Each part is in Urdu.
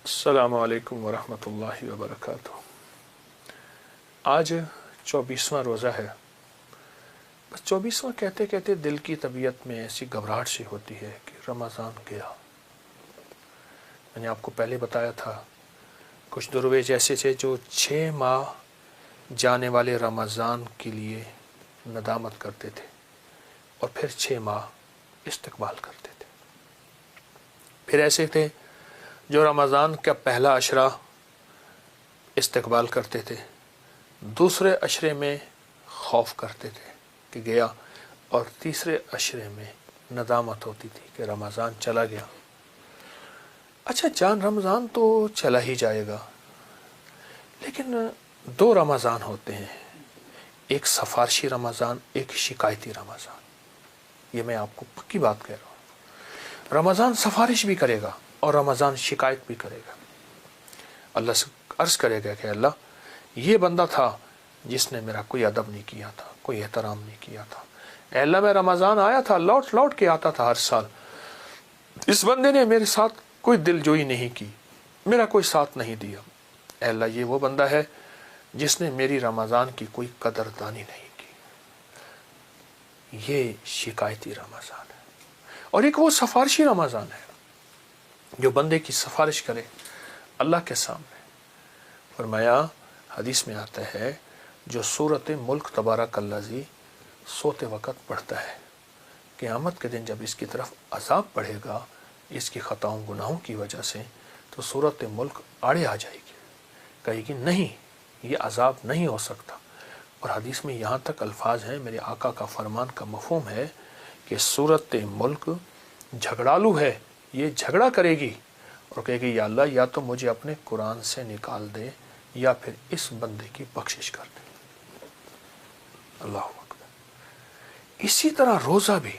السلام علیکم ورحمۃ اللہ وبرکاتہ۔ آج 24واں روزہ ہے۔ بس 24واں کہتے کہتے دل کی طبیعت میں ایسی گھبراہٹ سی ہوتی ہے کہ رمضان گیا۔ میں نے آپ کو پہلے بتایا تھا کچھ درویش ایسے تھے جو 6 ماہ جانے والے رمضان کے لیے ندامت کرتے تھے اور پھر 6 ماہ استقبال کرتے تھے۔ پھر ایسے تھے جو رمضان کا پہلا عشرہ استقبال کرتے تھے، دوسرے عشرے میں خوف کرتے تھے کہ گیا، اور تیسرے عشرے میں ندامت ہوتی تھی کہ رمضان چلا گیا۔ اچھا جان رمضان تو چلا ہی جائے گا، لیکن 2 رمضان ہوتے ہیں، ایک سفارشی رمضان، ایک شکایتی رمضان۔ یہ میں آپ کو پکی بات کہہ رہا ہوں۔ رمضان سفارش بھی کرے گا اور رمضان شکایت بھی کرے گا۔ اللہ سے عرض کرے گا کہ اللہ یہ بندہ تھا جس نے میرا کوئی ادب نہیں کیا تھا، کوئی احترام نہیں کیا تھا۔ اے اللہ میں رمضان آیا تھا، لوٹ کے آتا تھا ہر سال، اس بندے نے میرے ساتھ کوئی دل جوئی نہیں کی، میرا کوئی ساتھ نہیں دیا۔ اے اللہ یہ وہ بندہ ہے جس نے میری رمضان کی کوئی قدردانی نہیں کی۔ یہ شکایتی رمضان ہے۔ اور ایک وہ سفارشی رمضان ہے جو بندے کی سفارش کرے اللہ کے سامنے۔ فرمایا حدیث میں آتا ہے جو سورۃ ملک تبارک الذی سوتے وقت پڑھتا ہے، قیامت کے دن جب اس کی طرف عذاب پڑھے گا اس کی خطاؤں گناہوں کی وجہ سے، تو سورۃ ملک آڑے آ جائے گی، کہے گی نہیں یہ عذاب نہیں ہو سکتا۔ اور حدیث میں یہاں تک الفاظ ہیں، میرے آقا کا فرمان کا مفہوم ہے کہ سورۃ ملک جھگڑالو ہے، یہ جھگڑا کرے گی اور کہے گی یا اللہ یا تو مجھے اپنے قرآن سے نکال دے یا پھر اس بندے کی بخشش کر دے۔ اللہ اکبر۔ اسی طرح روزہ بھی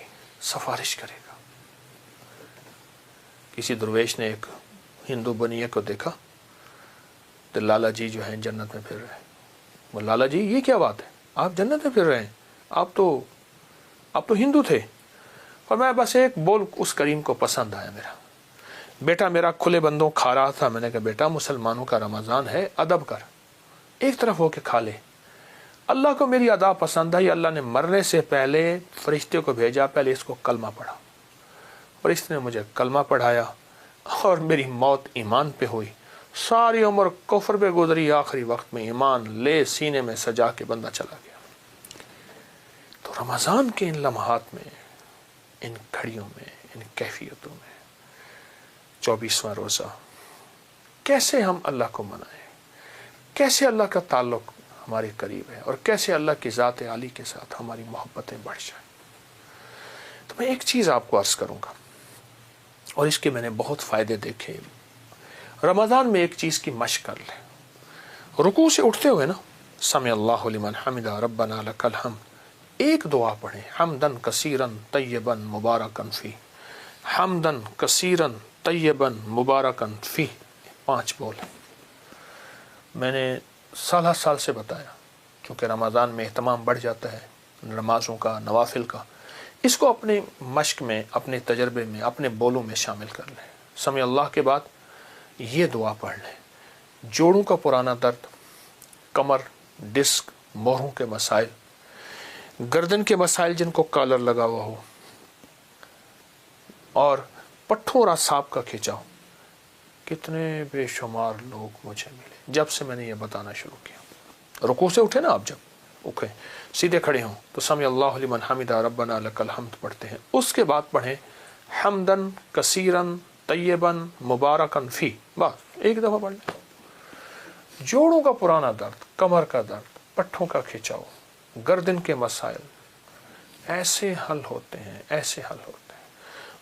سفارش کرے گا۔ کسی درویش نے ایک ہندو بنیے کو دیکھا تو لالا جی جو ہیں جنت میں پھر رہے ہیں۔ وہ لالا جی یہ کیا بات ہے، آپ جنت میں پھر رہے ہیں، آپ تو ہندو تھے۔ اور میں بس ایک بول اس کریم کو پسند آیا، میرا بیٹا میرا کھلے بندوں کھا رہا تھا، میں نے کہا بیٹا مسلمانوں کا رمضان ہے، ادب کر، ایک طرف ہو کے کھا لے۔ اللہ کو میری ادا پسند آئی، اللہ نے مرنے سے پہلے فرشتے کو بھیجا، پہلے اس کو کلمہ پڑھا، فرشتے نے مجھے کلمہ پڑھایا اور میری موت ایمان پہ ہوئی۔ ساری عمر کفر پہ گزری، آخری وقت میں ایمان لے سینے میں سجا کے بندہ چلا گیا۔ تو رمضان کے ان لمحات میں، ان گھڑیوں میں، ان کیفیتوں میں 24واں روزہ کیسے ہم اللہ کو منائیں، کیسے اللہ کا تعلق ہمارے قریب ہے، اور کیسے اللہ کی ذات عالی کے ساتھ ہماری محبتیں بڑھ جائیں۔ تو میں ایک چیز آپ کو عرض کروں گا، اور اس کے میں نے بہت فائدے دیکھے۔ رمضان میں ایک چیز کی مشق کر لیں، رکوع سے اٹھتے ہوئے نا سمع اللہ لمن حمدہ ربنا لک الحمد، ایک دعا پڑھیں، حمدن کثیرن طیبن مبارکن فی، حمدن کثیرن طیبن مبارکن فی، 5 بول۔ میں نے سال سے بتایا، کیونکہ رمضان میں اہتمام بڑھ جاتا ہے نمازوں کا، نوافل کا، اس کو اپنے مشق میں، اپنے تجربے میں، اپنے بولوں میں شامل کر لیں۔ سمع اللہ کے بعد یہ دعا پڑھ لیں، جوڑوں کا پرانا درد، کمر، ڈسک، موہروں کے مسائل، گردن کے مسائل جن کو کالر لگا ہوا ہو، اور پٹھوں اور اعصاب کا کھینچاؤ۔ کتنے بے شمار لوگ مجھے ملے جب سے میں نے یہ بتانا شروع کیا۔ رکوع سے اٹھے نا آپ، جب اٹھیں سیدھے کھڑے ہوں تو سمع اللہ لمن حمدہ ربنا لک الحمد پڑھتے ہیں، اس کے بعد پڑھیں حمدن کثیرن طیبن مبارکن فی، بس ایک دفعہ پڑھ لیں۔ جوڑوں کا پرانا درد، کمر کا درد، پٹھوں کا کھینچاؤ، گردن کے مسائل ایسے حل ہوتے ہیں، ایسے حل ہوتے ہیں۔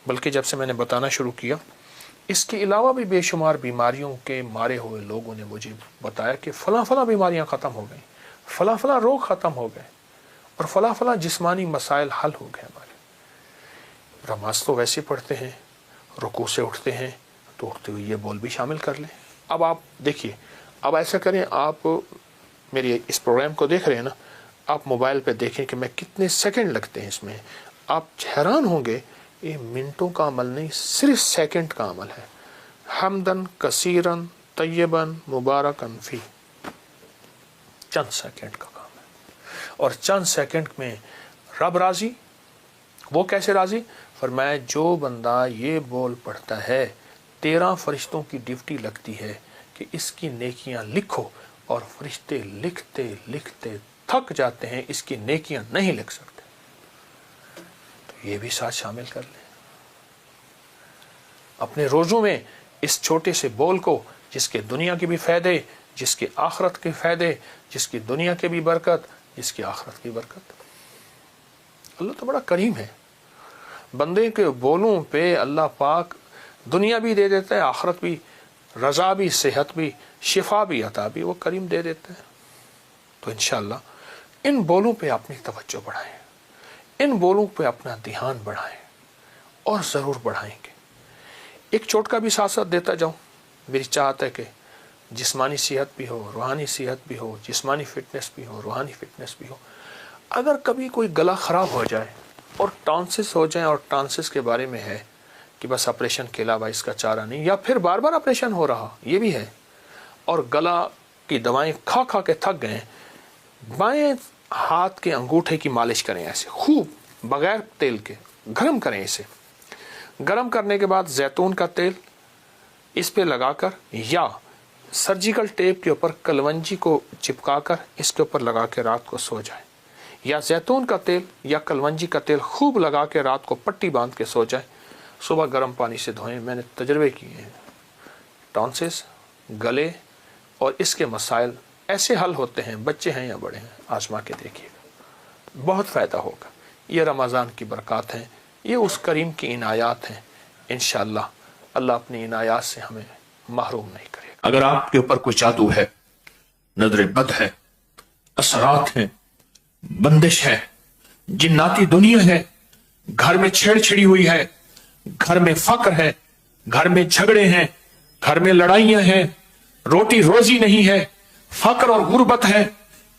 بلکہ جب سے میں نے بتانا شروع کیا، اس کے علاوہ بھی بے شمار بیماریوں کے مارے ہوئے لوگوں نے مجھے بتایا کہ فلاں فلاں بیماریاں ختم ہو گئیں، فلاں فلاں روگ ختم ہو گئے، اور فلاں فلاں جسمانی مسائل حل ہو گئے ہمارے۔ نماز تو ویسے پڑھتے ہیں، رکوع سے اٹھتے ہیں تو اٹھتے ہوئے یہ بول بھی شامل کر لیں۔ اب آپ دیکھیے، اب ایسا کریں، آپ میری اس پروگرام کو دیکھ رہے ہیں نا، آپ موبائل پہ دیکھیں کہ میں کتنے سیکنڈ لگتے ہیں اس میں، آپ حیران ہوں گے، یہ منٹوں کا عمل نہیں، صرف سیکنڈ کا عمل ہے۔ حمدن کثیرن طیبن مبارکن فی، چند سیکنڈ کا کام ہے، اور چند سیکنڈ میں رب راضی۔ وہ کیسے راضی؟ فرمایا جو بندہ یہ بول پڑھتا ہے 13 فرشتوں کی ڈیوٹی لگتی ہے کہ اس کی نیکیاں لکھو، اور فرشتے لکھتے لکھتے تھک جاتے ہیں، اس کی نیکیاں نہیں لکھ سکتے۔ تو یہ بھی ساتھ شامل کر لیں اپنے روزوں میں، اس چھوٹے سے بول کو، جس کے دنیا کے بھی فائدے، جس کے آخرت کے فائدے، جس کی دنیا کے بھی برکت، جس کی آخرت کی برکت۔ اللہ تو بڑا کریم ہے، بندے کے بولوں پہ اللہ پاک دنیا بھی دے دیتا ہے، آخرت بھی، رضا بھی، صحت بھی، شفا بھی، عطا بھی، وہ کریم دے دیتا ہے۔ تو انشاءاللہ ان بولوں پہ اپنی توجہ بڑھائیں، ان بولوں پہ اپنا دھیان بڑھائیں، اور ضرور بڑھائیں گے۔ ایک چوٹ کا بھی ساتھ ساتھ دیتا جاؤں، میری چاہت ہے کہ جسمانی صحت بھی ہو، روحانی صحت بھی ہو، جسمانی فٹنس بھی ہو، روحانی فٹنس بھی ہو۔ اگر کبھی کوئی گلا خراب ہو جائے اور ٹانسس ہو جائیں، اور ٹانسس کے بارے میں ہے کہ بس آپریشن کے علاوہ اس کا چارہ نہیں، یا پھر بار بار آپریشن ہو رہا، یہ بھی ہے، اور گلا کی دوائیں کھا کھا کے تھک گئے، بائیں ہاتھ کے انگوٹھے کی مالش کریں، ایسے خوب بغیر تیل کے گرم کریں۔ اسے گرم کرنے کے بعد زیتون کا تیل اس پہ لگا کر، یا سرجیکل ٹیپ کے اوپر کلونجی کو چپکا کر اس کے اوپر لگا کے رات کو سو جائیں، یا زیتون کا تیل یا کلونجی کا تیل خوب لگا کے رات کو پٹی باندھ کے سو جائیں، صبح گرم پانی سے دھوئیں۔ میں نے تجربے کیے ہیں، ٹانسس، گلے اور اس کے مسائل ایسے حل ہوتے ہیں، بچے ہیں یا بڑے ہیں، آزما کے دیکھیے گا، بہت فائدہ ہوگا۔ یہ رمضان کی برکات ہیں، یہ اس کریم کی عنایات ہیں، انشاءاللہ اللہ اپنی عنایات سے ہمیں محروم نہیں کرے گا۔ اگر آپ کے اوپر کوئی جادو ہے، نظر بد ہے، اثرات ہیں، بندش ہے، جناتی دنیا ہے، گھر میں چھیڑ چھڑی ہوئی ہے، گھر میں فقر ہے، گھر میں جھگڑے ہیں، گھر میں لڑائیاں ہیں، روٹی روزی نہیں ہے، فقر اور غربت ہے،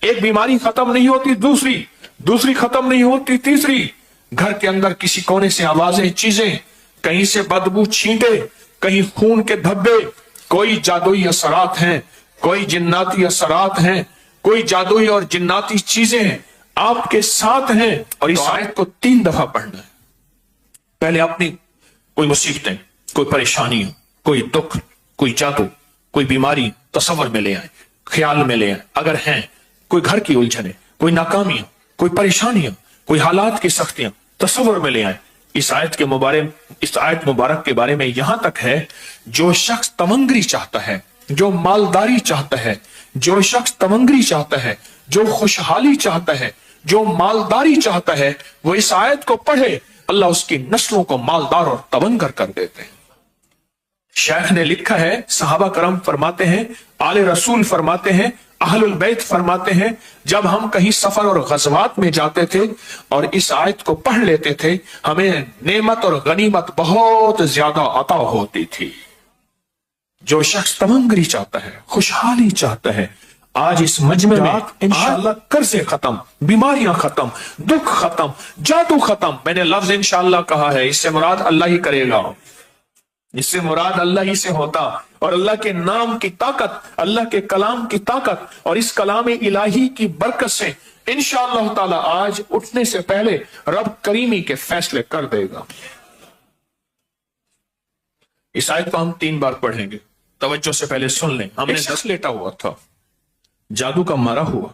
ایک بیماری ختم نہیں ہوتی دوسری ختم نہیں ہوتی تیسری، گھر کے اندر کسی کونے سے آوازیں، چیزیں، کہیں سے بدبو چھینٹے، کہیں خون کے دھبے، کوئی جادوئی اثرات ہیں، کوئی جناتی اثرات ہیں، کوئی جادوئی اور جناتی چیزیں آپ کے ساتھ ہیں، اور اس آیت کو 3 دفعہ پڑھنا ہے۔ پہلے اپنی کوئی مصیبتیں، کوئی پریشانیاں، کوئی دکھ، کوئی جادو، کوئی بیماری تصور میں لے آئیں، خیال میں لے آئیں، اگر ہیں کوئی گھر کی الجھنیں، کوئی ناکامیاں، کوئی پریشانیاں، کوئی حالات کی سختیاں، تصور میں لے آئیں۔ اس آیت مبارک کے بارے میں یہاں تک ہے، جو شخص تمنگری چاہتا ہے، جو مالداری چاہتا ہے، جو شخص تمنگری چاہتا ہے، جو خوشحالی چاہتا ہے، جو مالداری چاہتا ہے، وہ اس آیت کو پڑھے، اللہ اس کی نسلوں کو مالدار اور تمنگر کر دیتے ہیں۔ شیخ نے لکھا ہے، صحابہ کرام فرماتے ہیں، آل رسول فرماتے ہیں، اہل البیت فرماتے ہیں، جب ہم کہیں سفر اور غزوات میں جاتے تھے اور اس آیت کو پڑھ لیتے تھے، ہمیں نعمت اور غنیمت بہت زیادہ عطا ہوتی تھی۔ جو شخص تمنگری چاہتا ہے، خوشحالی چاہتا ہے، آج اس مجمع میں انشاءاللہ قرضے ختم، بیماریاں ختم، دکھ ختم، جادو ختم۔ میں نے لفظ انشاءاللہ کہا ہے، اس سے مراد اللہ ہی کرے گا، اس سے مراد اللہ ہی سے ہوتا، اور اللہ کے نام کی طاقت، اللہ کے کلام کی طاقت اور اس کلام الہی کی برکت سے انشاءاللہ تعالی آج اٹھنے سے پہلے رب کریمی کے فیصلے کر دے گا۔ اس آیت کو ہم 3 بار پڑھیں گے، توجہ سے پہلے سن لیں۔ ہم نے 10 لیٹا ہوا تھا، جادو کا مارا ہوا،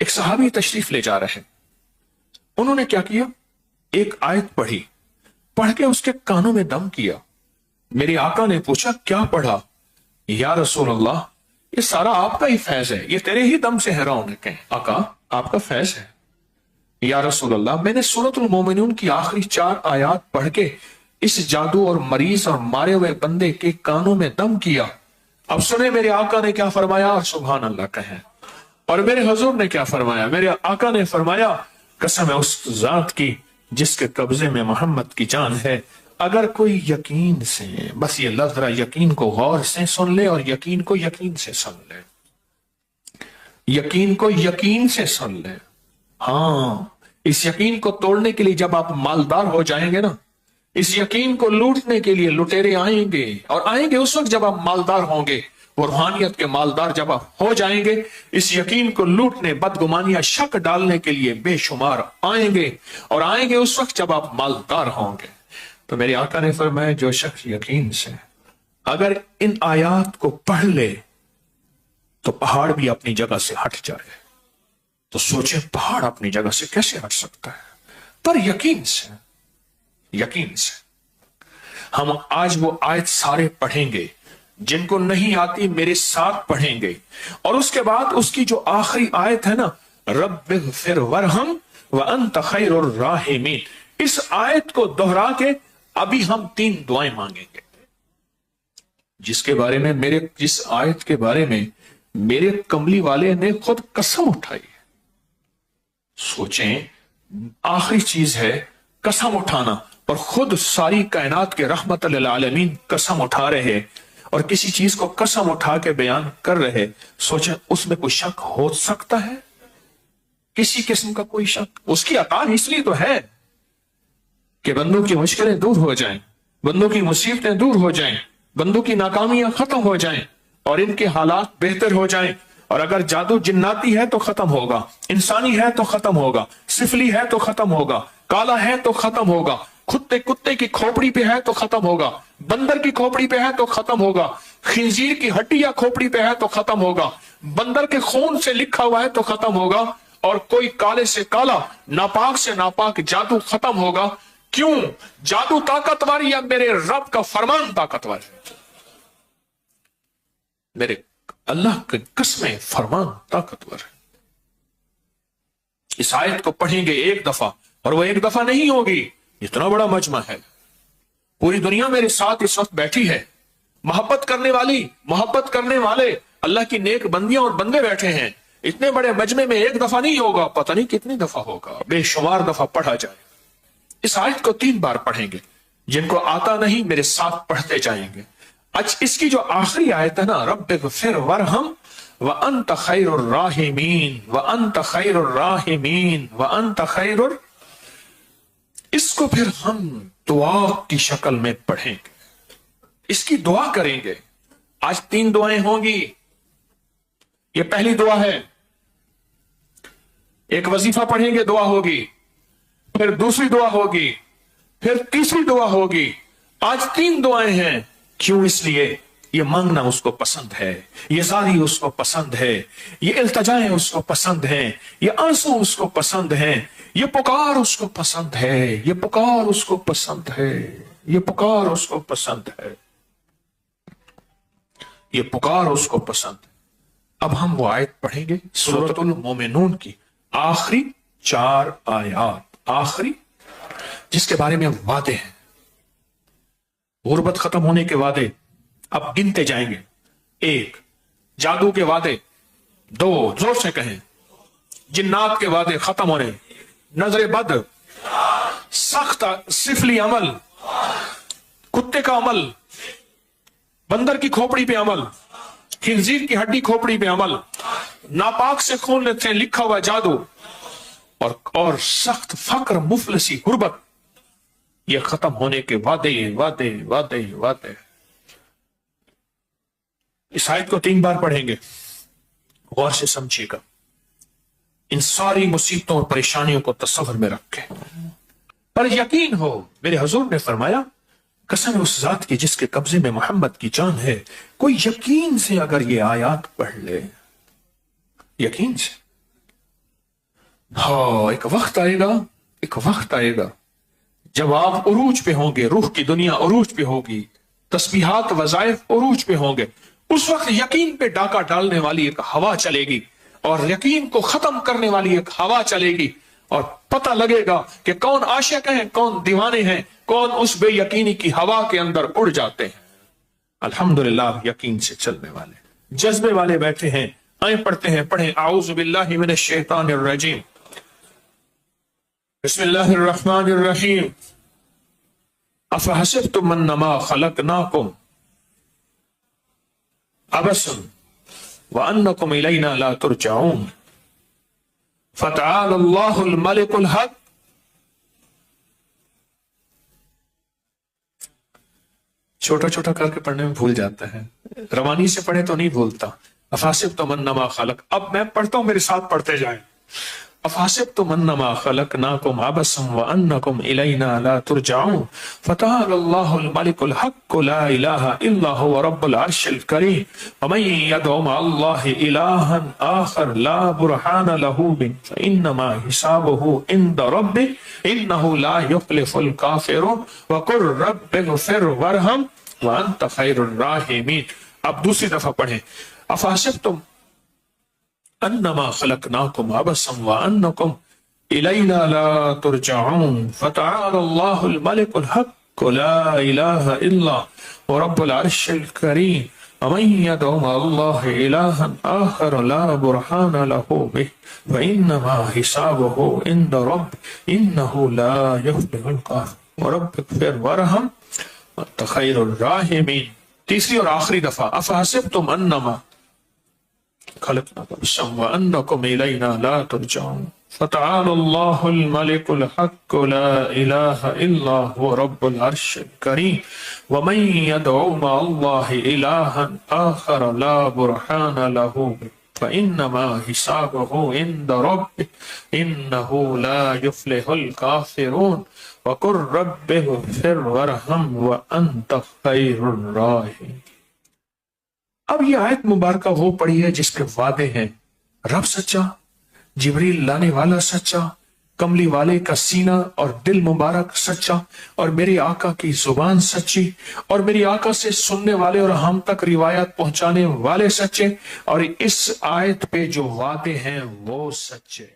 ایک صحابی تشریف لے جا رہے، انہوں نے کیا کیا، ایک آیت پڑھی، پڑھ کے اس کے کانوں میں دم کیا۔ میرے آقا نے پوچھا کیا پڑھا؟ یا رسول اللہ یہ سارا آپ کا ہی فیض ہے، یہ تیرے ہی دم سے ہے۔ انہوں نے کہا آقا آپ کا فیض ہے۔ یا رسول اللہ میں نے سورۃ المومنون کی آخری 4 آیات پڑھ کے اس جادو اور مریض اور مارے ہوئے بندے کے کانوں میں دم کیا۔ اب سنے میرے آقا نے کیا فرمایا، اور سبحان اللہ کہیں، اور میرے حضور نے کیا فرمایا۔ میرے آقا نے فرمایا قسم ہے اس ذات کی جس کے قبضے میں محمد کی جان ہے، اگر کوئی یقین سے، بس یہ لفظ ذرا یقین کو غور سے سن لے، اور یقین کو یقین سے سن لے، یقین کو یقین سے سن لے۔ ہاں اس یقین کو توڑنے کے لیے جب آپ مالدار ہو جائیں گے نا، اس یقین کو لوٹنے کے لیے لٹیرے آئیں گے، اور آئیں گے اس وقت جب آپ مالدار ہوں گے، وہ روحانیت کے مالدار جب آپ ہو جائیں گے، اس یقین کو لوٹنے، بدگمانیاں، شک ڈالنے کے لیے بے شمار آئیں گے، اور آئیں گے اس وقت جب آپ مالدار ہوں گے۔ تو میرے آقا نے فرمایا جو شخص یقین سے اگر ان آیات کو پڑھ لے تو پہاڑ بھی اپنی جگہ سے ہٹ جائے۔ تو سوچیں پہاڑ اپنی جگہ سے کیسے ہٹ سکتا ہے؟ پر یقین سے، یقین سے۔ ہم آج وہ آیت سارے پڑھیں گے، جن کو نہیں آتی میرے ساتھ پڑھیں گے، اور اس کے بعد اس کی جو آخری آیت ہے نا، رب اغفر ورحم وانت خیر الراحمین، اس آیت کو دہرا کے ابھی ہم 3 دعائیں مانگیں گے، جس آیت کے بارے میں میرے کملی والے نے خود قسم اٹھائی ہے۔ سوچیں، آخری چیز ہے قسم اٹھانا، اور خود ساری کائنات کے رحمت للعالمین قسم اٹھا رہے، اور کسی چیز کو قسم اٹھا کے بیان کر رہے۔ سوچیں اس میں کوئی شک ہو سکتا ہے؟ کسی قسم کا کوئی شک؟ اس کی عطا اس لیے تو ہے کہ بندوں کی مشکلیں دور ہو جائیں، بندوں کی مصیبتیں دور ہو جائیں، بندوں کی ناکامیاں ختم ہو جائیں، اور ان کے حالات بہتر ہو جائیں۔ اور اگر جادو جناتی ہے تو ختم ہوگا، انسانی ہے تو ختم ہوگا، سفلی ہے تو ختم ہوگا، کالا ہے تو ختم ہوگا، کتے کی کھوپڑی پہ ہے تو ختم ہوگا، بندر کی کھوپڑی پہ ہے تو ختم ہوگا، خنزیر کی ہڈی یا کھوپڑی پہ ہے تو ختم ہوگا، بندر کے خون سے لکھا ہوا ہے تو ختم ہوگا، اور کوئی کالے سے کالا، ناپاک سے ناپاک جادو ختم ہوگا۔ کیوں؟ جادو طاقتور یا میرے رب کا فرمان طاقتور ہے؟ میرے اللہ کے قسمیں فرمان طاقتور ہے۔ اس آیت کو پڑھیں گے ایک دفعہ، اور وہ ایک دفعہ نہیں ہوگی، اتنا بڑا مجمع ہے، پوری دنیا میرے ساتھ اس وقت بیٹھی ہے، محبت کرنے والی، محبت کرنے والے اللہ کی نیک بندیاں اور بندے بیٹھے ہیں، اتنے بڑے مجمع میں ایک دفعہ نہیں ہوگا، پتہ نہیں کتنی دفعہ ہوگا، بے شمار دفعہ پڑھا جائے۔ اس آیت کو 3 بار پڑھیں گے، جن کو آتا نہیں میرے ساتھ پڑھتے جائیں گے۔ اس کی جو آخری آیت ہے نا، رب اغفر ورحم وانت خیر الراحمین وانت خیر الراحمین وانت خیر اس کو پھر ہم دعا کی شکل میں پڑھیں گے، اس کی دعا کریں گے۔ آج 3 دعائیں ہوں گی۔ یہ پہلی دعا ہے، ایک وظیفہ پڑھیں گے، دعا ہوگی، پھر دوسری دعا ہوگی، پھر تیسری دعا ہوگی۔ آج 3 دعائیں ہیں۔ کیوں؟ اس لیے یہ مانگنا اس کو پسند ہے، یہ زاری اس کو پسند ہے، یہ التجائیں اس کو پسند ہیں، یہ آنسو اس کو پسند ہیں، یہ پکار اس کو پسند ہے، یہ پکار اس کو پسند ہے، یہ پکار اس کو پسند ہے، یہ پکار اس کو پسند ہے۔ اب ہم وہ آیت پڑھیں گے، سورۃ المومنون کی آخری 4 آیات، آخری، جس کے بارے میں وعدے ہیں، غربت ختم ہونے کے وعدے۔ اب گنتے جائیں گے، 1 جادو کے وعدے، 2 زور سے کہیں، جنات کے وعدے ختم ہونے، نظر بد، سخت سفلی عمل، کتے کا عمل، بندر کی کھوپڑی پہ عمل، خنزیر کی ہڈی کھوپڑی پہ عمل، ناپاک سے خون لیتے ہیں لکھا ہوا جادو، اور سخت فقر، مفلسی، غربت، یہ ختم ہونے کے وعدے وعدے وعدے وعدے۔ اس آیت کو 3 بار پڑھیں گے، غور سے سمجھیے گا، ان ساری مصیبتوں اور پریشانیوں کو تصور میں رکھیں، پر یقین ہو۔ میرے حضور نے فرمایا، قسم اس ذات کی جس کے قبضے میں محمد کی جان ہے، کوئی یقین سے اگر یہ آیات پڑھ لے، یقین سے، ہاں، ایک وقت آئے گا، ایک وقت آئے گا جب آپ عروج پہ ہوں گے، روح کی دنیا عروج پہ ہوگی، تسبیحات وظائف عروج پہ ہوں گے، اس وقت یقین پہ ڈاکہ ڈالنے والی ایک ہوا چلے گی، اور یقین کو ختم کرنے والی ایک ہوا چلے گی، اور پتہ لگے گا کہ کون عاشق ہیں، کون دیوانے ہیں، کون اس بے یقینی کی ہوا کے اندر اڑ جاتے ہیں۔ الحمدللہ یقین سے چلنے والے، جذبے والے بیٹھے ہیں، آئیں پڑھتے ہیں، پڑھیں اعوذ باللہ من الشیطان الرجیم، بسم اللہ الرحمن الرحیم، افحسبتم انما خلقناکم عبثا وانکم الینا لا ترجعون فتعالى اللہ الملک الحق چھوٹا چھوٹا کر کے پڑھنے میں بھول جاتا ہے، روانی سے پڑھے تو نہیں بھولتا. افحسبتم انما خلق، اب میں پڑھتا ہوں میرے ساتھ پڑھتے جائیں. افحسبتم انما خلقناکم عبثا وانکم الینا لا ترجعون فتعالى الله الملك الحق لا اله الا هو رب العرش الكريم ومن يدعو مع الله الها آخر لا برهان له به فانما حسابه عند ربه انه لا يفلح الكافرون وقل رب اغفر وارحم وانت خیر الراحمین. اب دوسری دفعہ پڑھیں. افحسبتم انما خلقناکم عبثا وانکم الینا لا ترجعون فتعالى الله الملك الحق لا اله الا هو رب العرش الكريم ومن يدعو مع الله الها آخر لا برهان له به فانما حسابه عند ربه انه لا يفلح الكافرون ورب اغفر وارحم وانت خیر الراحمین. تیسری اور آخری دفعہ. افحسبتم انما خلقناکم وانکم الینا لا ترجعون فتعالى الله الملك الحق لا اله الا هو رب العرش الكريم ومن يدعو مع الله الها آخر لا برهان له فانما حسابه عند ربه انه لا يفلح الكافرون وقل رب اغفر وارحم وانت خیر الراحمین. اب یہ آیت مبارکہ وہ پڑھی ہے جس کے وعدے ہیں رب سچا، جبریل لانے والا سچا، کملی والے کا سینہ اور دل مبارک سچا، اور میری آقا کی زبان سچی، اور میری آقا سے سننے والے اور ہم تک روایات پہنچانے والے سچے، اور اس آیت پہ جو وعدے ہیں وہ سچے.